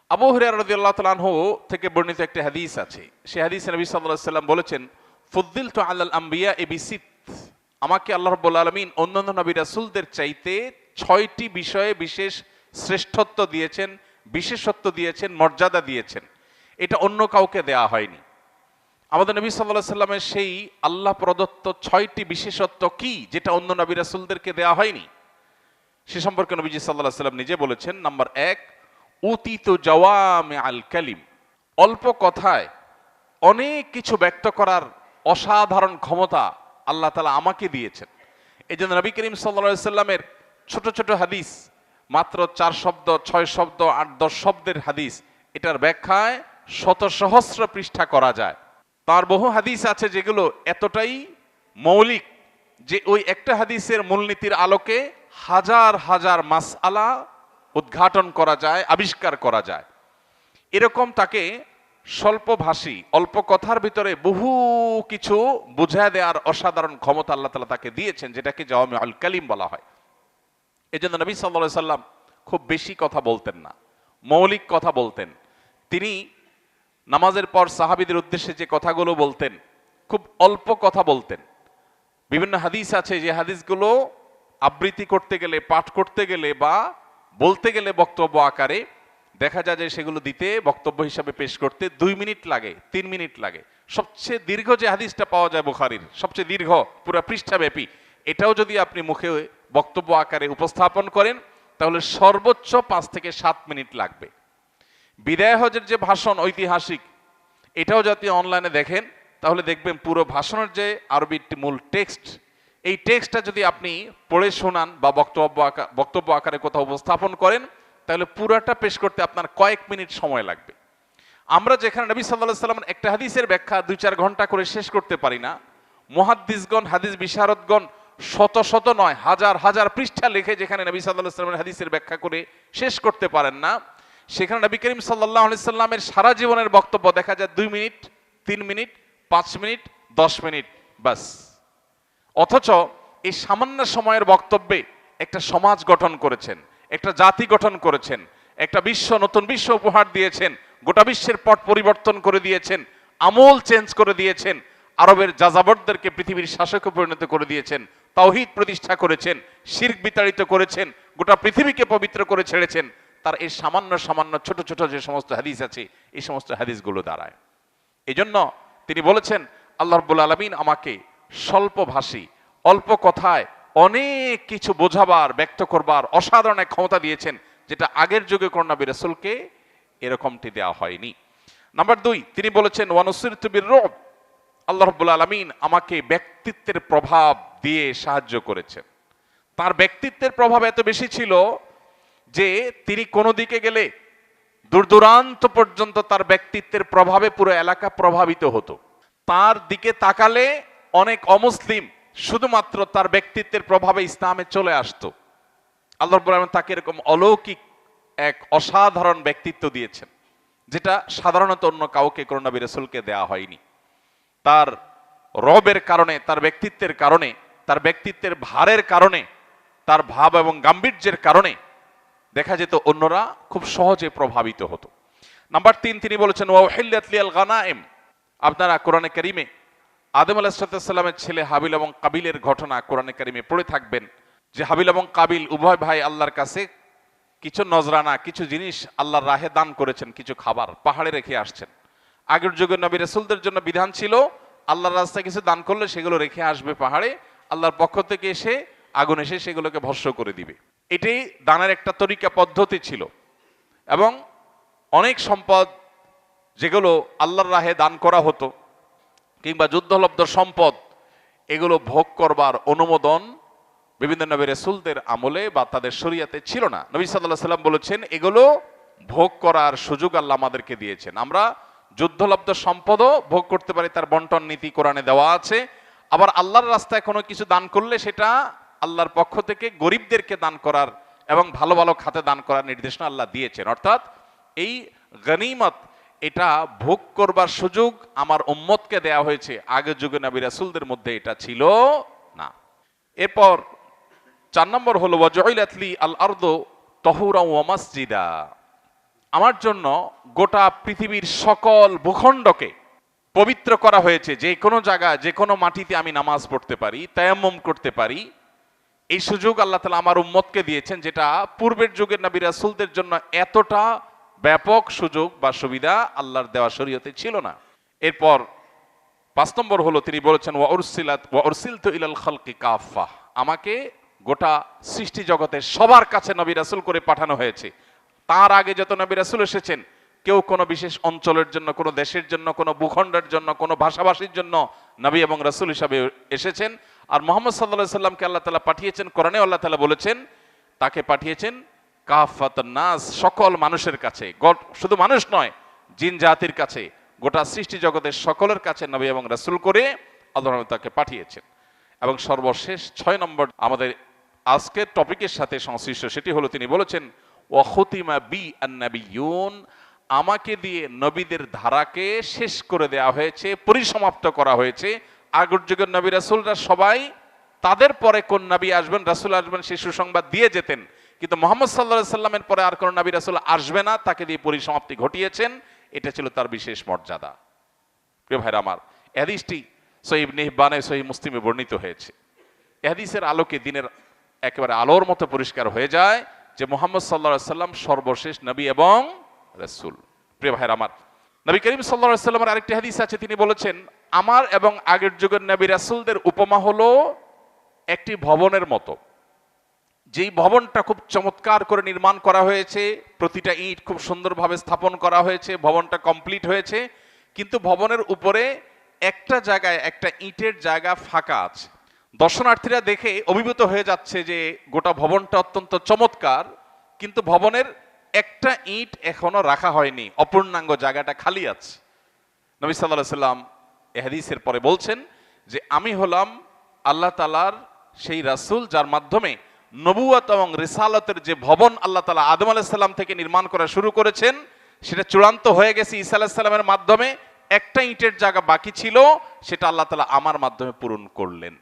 আবু হুরায়রা রাদিয়াল্লাহু তাআলা আনহু থেকে বর্ণিত একটি হাদিস আছে। সেই হাদিসে নবী সাল্লাল্লাহু আলাইহি সাল্লাম বলেছেন, ফুদ্দিলতু আলাল আমবিয়া বিসিত, আমাকে আল্লাহ রাব্বুল আলামিন অন্যান্য নবী রাসূলদের চাইতে 6টি বিষয়ে বিশেষ শ্রেষ্ঠত্ব দিয়েছেন, বিশেষত্ব দিয়েছেন, মর্যাদা দিয়েছেন। এটা অন্য কাউকে দেয়া হয়নি। আমাদের নবী সাল্লাল্লাহু আলাইহি সাল্লামের সেই আল্লাহ প্রদত্ত 6টি বিশেষত্ব কি, যেটা অন্য নবী রাসূলদেরকে দেয়া হয়নি? সে সম্পর্কে নবীজি সাল্লাল্লাহু আলাইহি সাল্লাম নিজে বলেছেন, নাম্বার 1, উতিতু জাওয়ামিআল কালিম, অল্প কথায় অনেক কিছু ব্যক্ত করার অসাধারণ ক্ষমতা আল্লাহ তাআলা আমাকে দিয়েছেন। এই জন্য নবী করিম সাল্লাল্লাহু আলাইহি সাল্লামের ছোট ছোট হাদিস, মাত্র 4 শব্দ, 6 শব্দ, 8-10 শব্দের হাদিস, এটার ব্যাখ্যায় শত সহস্র পৃষ্ঠা করা যায়। তার বহু হাদিস আছে যেগুলো এতটাই মৌলিক যে ওই একটা হাদিসের মূলনীতির আলোকে হাজার হাজার মাসআলা উদ্ঘাটন করা যায়, আবিষ্কার করা যায়। এরকম তাকে স্বল্পভাষী, অল্প কথার ভিতরে বহু কিছু বুঝায় দেওয়ার অসাধারণ ক্ষমতা আল্লাহ তাআলা তাকে দিয়েছেন, যেটাকে জাওয়ামিউল কালিম বলা হয়। এই জন্য নবী সাল্লাল্লাহু আলাইহি সাল্লাম খুব বেশি কথা বলতেন না, মৌলিক কথা বলতেন। তিনি নামাজের পর সাহাবীদের উদ্দেশ্যে যে কথাগুলো বলতেন, খুব অল্প কথা বলতেন। বিভিন্ন হাদিস আছে যে হাদিসগুলো আবৃত্তি করতে গেলে, পাঠ করতে গেলে বা বলতে গেলে বক্তব্য আকারে দেখা যায় যে সেগুলো দিতে, বক্তব্য হিসাবে পেশ করতে 2 মিনিট লাগে, 3 মিনিট লাগে। সবচেয়ে দীর্ঘ যে হাদিসটা পাওয়া যায় বুখারীর, সবচেয়ে দীর্ঘ, পুরো পৃষ্ঠাব্যাপী, এটাও যদি আপনি মুখে বক্তব্য আকারে উপস্থাপন করেন তাহলে সর্বোচ্চ 5 থেকে 7 মিনিট লাগবে। বিদায় হজের যে ভাষণ ঐতিহাসিক, এটাও যদি অনলাইনে দেখেন তাহলে দেখবেন পুরো ভাষণের যে আরবির মূল টেক্সট, এই টেক্সটটা যদি আপনি পড়ে শোনান বা বক্তব্য আকারে কোথাও উপস্থাপন করেন তাহলে পুরাটা পেশ করতে আপনার কয়েক মিনিট সময় লাগবে। আমরা যেখানে নবী সাল্লাল্লাহু আলাইহি সাল্লামের একটা হাদিসের ব্যাখ্যা 2-4 ঘন্টা করে শেষ করতে পারি না, মুহাদ্দিসগণ, হাদিস বিশারদগণ শত শত নয়, হাজার হাজার পৃষ্ঠা লিখে যেখানে নবী সাল্লাল্লাহু আলাইহি সাল্লামের হাদিসের ব্যাখ্যা করে শেষ করতে পারেন না, সেখানে নবী করিম সাল্লাল্লাহু আলাইহি সাল্লামের সারা জীবনের বক্তব্য দেখা যায় 2 মিনিট, 3 মিনিট, 5 মিনিট, 10 মিনিট, বাস। অথচ এই সামান্য সময়ের বক্তব্যে একটা সমাজ গঠন করেছেন, একটা জাতি গঠন করেছেন, একটা বিশ্ব, নতুন বিশ্ব উপহার দিয়েছেন, গোটা বিশ্বের পট পরিবর্তন করে দিয়েছেন, আমল চেঞ্জ করে দিয়েছেন, আরবের যাযাবরদেরকে পৃথিবীর শাসকে পরিণত করে দিয়েছেন, তাওহীদ প্রতিষ্ঠা করেছেন, শিরক বিতাড়িত করেছেন, গোটা পৃথিবীকে পবিত্র করে ছেড়েছেন। তার এই সামান্য সামান্য ছোট ছোট যে সমস্ত হাদিস আছে, এই সমস্ত হাদিসগুলো দ্বারায়। এই জন্য তিনি বলেছেন, আল্লাহ রাব্বুল আলামিন আমাকে স্বল্পভাষী, অল্প কথায় অনেক কিছু বোঝাবার, ব্যক্ত করবার অসাধারণ এক ক্ষমতা দিয়েছেন, যেটা আগের যুগে কোন নবী রাসূলকে এরকমটি দেওয়া হয়নি। নাম্বার 2, তিনি বলেছেন ওয়ানুসিরতু বির-রুব, আল্লাহ রাব্বুল আলামিন আমাকে ব্যক্তিত্বের প্রভাব দিয়ে সাহায্য করেছেন। তার ব্যক্তিত্বের প্রভাব এত বেশি ছিল যে তিনি কোনো দিকে গেলে দূর দূরান্ত পর্যন্ত তার ব্যক্তিত্বের প্রভাবে পুরো এলাকা প্রভাবিত হতো। তার দিকে তাকালে অনেক অমুসলিম শুধুমাত্র তার ব্যক্তিত্বের প্রভাবে ইসলামে চলে আসতো। আল্লাহ রাব্বুল আলামিন তাকে এরকম অলৌকিক এক অসাধারণ ব্যক্তিত্ব দিয়েছেন, যেটা সাধারণত অন্য কাউকে, কোন নবী রাসূলকে দেয়া হয়নি। তার রবের কারণে, তার ব্যক্তিত্বের কারণে, তার ব্যক্তিত্বের ভারের কারণে, তার ভাব এবং গাম্ভীর্যের কারণে দেখা যেত অন্যরা খুব সহজে প্রভাবিত হতো। নাম্বার 3, তিনি বলেছেন ওয়াহিল্লাত লিয়াল গানাইম, আপনারা কোরআনে কারীমে আদম আলাইহিস সালামের ছেলে হাবিল এবং কাবিলের ঘটনা কোরআনে কারীমে পড়ে থাকবেন, যে হাবিল এবং কাবিল উভয় ভাই আল্লাহর কাছে কিছু নজরানা, কিছু জিনিস আল্লাহর রাহে দান করেছেন, কিছু খাবার পাহাড়ে রেখে আসছেন। আগের যুগের নবী রাসূলদের জন্য বিধান ছিল আল্লাহর রাস্তায় কিছু দান করলে সেগুলো রেখে আসবে পাহাড়ে, আল্লাহর পক্ষ থেকে এসে আগুন এসে সেগুলোকে ভস্ম করে দিবে। এটাই দানের একটা তরিকা, পদ্ধতি ছিল। এবং অনেক সম্পদ যেগুলো আল্লাহর রাহে দান করা হতো কিংবা যুদ্ধলব্ধ সম্পদ, এগুলো ভোগ করবার অনুমোদন বিভিন্ন নবী রাসূলদের আমলে বা তাদের শরীয়তে ছিল না। নবী সাল্লাল্লাহু আলাইহি সাল্লাম বলেছেন এগুলো ভোগ করার সুযোগ আল্লাহ আমাদেরকে দিয়েছেন। আমরা যুদ্ধলব্ধ সম্পদও ভোগ করতে পারি, তার বন্টন নীতি কোরআনে দেওয়া আছে। আবার আল্লাহর রাস্তায় কোনো কিছু দান করলে সেটা আল্লাহর পক্ষ থেকে গরিবদেরকে দান করার এবং ভালো ভালো খাতে দান করার নির্দেশনা আল্লাহ দিয়েছেন। অর্থাৎ এই গনিমত, এটা ভোগ করবার সুযোগ আমার উম্মতকে দেয়া হয়েছে, আগের যুগে নবী রাসূলদের মধ্যে এটা ছিল না। এরপর 4 নম্বর হলো ওয়াজউইলাত লি আল আরদু তাহুরা ওয়া মাসজিদা, আমার জন্য গোটা পৃথিবীর সকল ভূখণ্ডকে পবিত্র করা হয়েছে, যে কোনো জায়গা যে কোনো মাটিতে আমি নামাজ পড়তে পারি, তায়াম্মুম করতে পারি। এই সুযোগ আল্লাহ তাআলা আমার উম্মতকে দিয়েছেন, যেটা পূর্বের যুগের নবী রাসূলদের জন্য এতটা ব্যাপক সুযোগ বা সুবিধা আল্লাহর দেওয়া শরীয়তে ছিল না। এরপর 5 নম্বর হলো তিনি বলেছেন ওয়া উরসিলতু ইলাল খালকি কাফা, আমাকে গোটা সৃষ্টি জগতের সবার কাছে নবী রাসূল করে পাঠানো হয়েছে। তার আগে যত নবী রাসূল এসেছেন, কেউ কোনো বিশেষ অঞ্চলের জন্য, কোনো দেশের জন্য, কোনো ভূখণ্ডের জন্য, কোনো ভাষাভাষীর জন্য নবী এবং রাসূল হিসাবে এসেছেন। আর মুহাম্মদ সাল্লাল্লাহু আলাইহি সাল্লামকে আল্লাহ তাআলা পাঠিয়েছেন, কোরআনে আল্লাহ তাআলা বলেছেন তাকে পাঠিয়েছেন কাফাতুন নাস, সকল মানুষের কাছে। শুধু মানুষ নয়, জিন জাতির কাছে, গোটা সৃষ্টি জগতের সকলের কাছে নবী এবং রাসূল করে আল্লাহ তাকে পাঠিয়েছেন। এবং সর্বশেষ 6 নম্বর আমাদের আজকের টপিকের সাথে সংশ্লিষ্ট, সেটি হলো তিনি বলেছেন ওয়া খুতিমা বি আন-নাবিয়্যুন, আমাকে দিয়ে নবীদের ধারাকে শেষ করে দেওয়া হয়েছে, পরিসমাপ্ত করা হয়েছে। আগের যুগের নবী রাসূলরা সবাই তাদের পরে কোন নবী আসবেন, রাসূল আসবেন, সেই সুসংবাদ দিয়ে যেতেন। কিন্তু মুহাম্মদ সাল্লাল্লাহু আলাইহি সাল্লামের পরে আর কোন নবী রাসূল আসবে না, তাকে দিয়ে পরিসমাপ্তি ঘটিয়েছেন। এটা ছিল তার বিশেষ মর্যাদা। প্রিয় ভাইরা আমার, এই হাদিসটি সহিহ ইবনে হিব্বানে, সহিহ মুসলিমে বর্ণিত হয়েছে। এই হাদিসের আলোকে দিনের একেবারে আলোর মতো পরিষ্কার হয়ে যায় যে মুহাম্মদ সাল্লাল্লাহু আলাইহি সাল্লাম সর্বশেষ নবী এবং রাসূল। প্রিয় ভাইরা আমার, নবী করিম সাল্লাল্লাহু আলাইহি সাল্লামের আরেকটি হাদিস আছে, তিনি বলেছেন আমার এবং আগের যুগের নবী রাসূলদের উপমা হলো একটি ভবনের মতো, যেই ভবনটা খুব চমৎকার করে নির্মাণ করা হয়েছে, প্রতিটা ইট খুব সুন্দরভাবে স্থাপন করা হয়েছে, ভবনটা কমপ্লিট হয়েছে, কিন্তু ভবনের উপরে একটা জায়গায় একটা ইটের জায়গা ফাঁকা আছে। দর্শনার্থীরা দেখে অভিভূত হয়ে যাচ্ছে যে গোটা ভবনটা অত্যন্ত চমৎকার, কিন্তু ভবনের একটা ইট এখনো রাখা হয়নি, অপূর্ণাঙ্গ জায়গাটা খালি আছে। নবী সাল্লাল্লাহু আলাইহি সাল্লাম এই হাদিসের পরে বলছেন যে আমি হলাম আল্লাহ তাআলার সেই রাসূল, যার মাধ্যমে নবুয়ত এবং রিসালাতের যে ভবন আল্লাহ তাআলা আদম আলাইহিস সালাম থেকে নির্মাণ করা শুরু করেছেন, সেটা চূড়ান্ত হয়ে গেছে ঈসা আলাইহিস সালামের মাধ্যমে। একটা ইটের জায়গা বাকি ছিল, সেটা আল্লাহ তাআলা আমার মাধ্যমে পূরণ করলেন।